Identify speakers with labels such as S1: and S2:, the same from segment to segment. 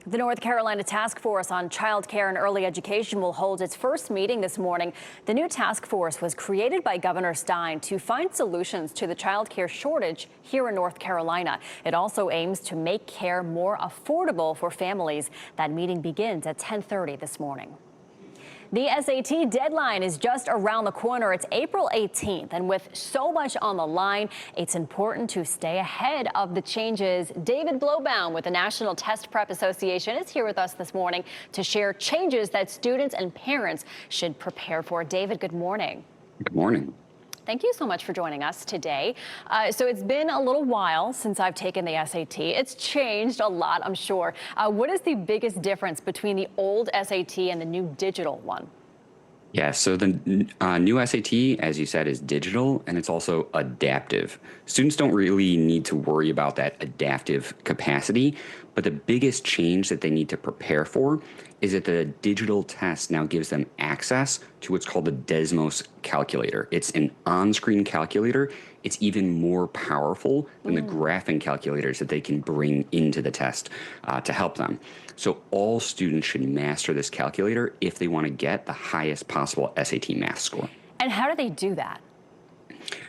S1: The North Carolina Task Force on Child Care and Early Education will hold its first meeting this morning. The new task force was created by Governor Stein to find solutions to the child care shortage here in North Carolina. It also aims to make care more affordable for families. That meeting begins at 10:30 this morning. The SAT deadline is just around the corner. It's April 18th, and with so much on the line, it's important to stay ahead of the changes. David Blowbaum with the National Test Prep Association is here with us this morning to share changes that students and parents should prepare for. David, good morning.
S2: Good morning.
S1: Thank you so much for joining us today. So it's been a little while since I've taken the SAT. It's changed a lot, I'm sure. What is the biggest difference between the old SAT and the new digital one?
S2: Yeah, so the new SAT, as you said, is digital and it's also adaptive. Students don't really need to worry about that adaptive capacity, but the biggest change that they need to prepare for is that the digital test now gives them access to what's called the Desmos calculator. It's an on-screen calculator. It's even more powerful than the graphing calculators that they can bring into the test to help them. So all students should master this calculator if they want to get the highest possible SAT math score.
S1: And how do they do that?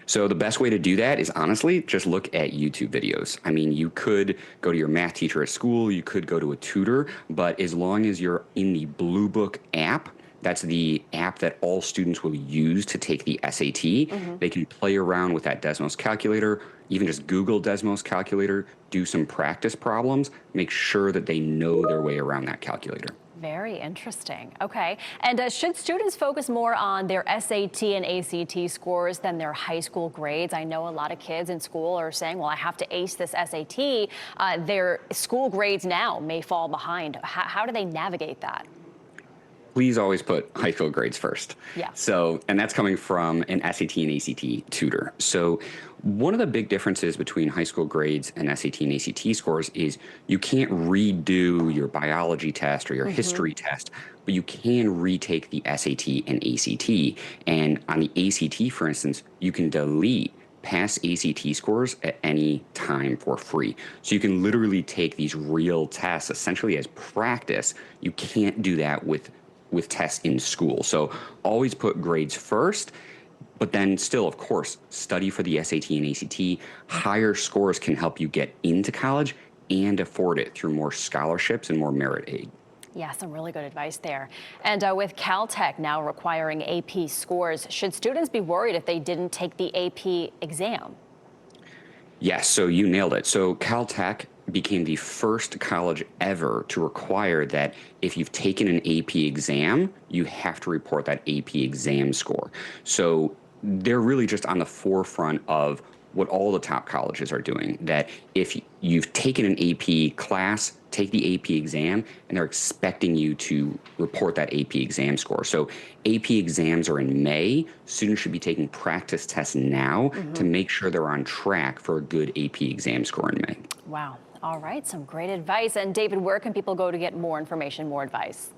S2: So the best way to do that is honestly just look at YouTube videos. I mean, you could go to your math teacher at school, you could go to a tutor, but as long as you're in the Blue Book app, that's the app that all students will use to take the SAT. They can play around with that Desmos calculator, even just Google Desmos calculator, do some practice problems, make sure that they know their way around that calculator.
S1: Very interesting. Okay. And should students focus more on their SAT and ACT scores than their high school grades? I know a lot of kids in school are saying, well, I have to ace this SAT. Their school grades now may fall behind. How do they navigate that?
S2: Please always put high school grades first.
S1: Yeah.
S2: So, and that's coming from an SAT and ACT tutor. So one of the big differences between high school grades and SAT and ACT scores is you can't redo your biology test or your history test, but you can retake the SAT and ACT. And on the ACT, for instance, you can delete past ACT scores at any time for free. So you can literally take these real tests essentially as practice. You can't do that with tests in school. So always put grades first, but then still, of course, study for the SAT and ACT. Higher scores can help you get into college and afford it through more scholarships and more merit aid.
S1: Yeah, some really good advice there. And with Caltech now requiring AP scores, should students be worried if they didn't take the AP exam?
S2: Yes, so you nailed it. So Caltech became the first college ever to require that if you've taken an AP exam, you have to report that AP exam score. So they're really just on the forefront of what all the top colleges are doing, that if you've taken an AP class, take the AP exam, and they're expecting you to report that AP exam score. So AP exams are in May. Students should be taking practice tests now to make sure they're on track for a good AP exam score in May.
S1: Wow. All right. Some great advice. And David, where can people go to get more information, more advice?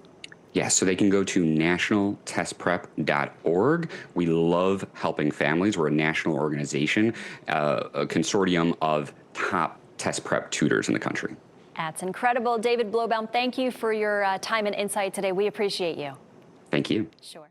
S2: Yeah, so they can go to nationaltestprep.org. We love helping families. We're a national organization, a consortium of top test prep tutors in the country.
S1: That's incredible. David Blowbaum, thank you for your time and insight today. We appreciate you.
S2: Thank you.
S1: Sure.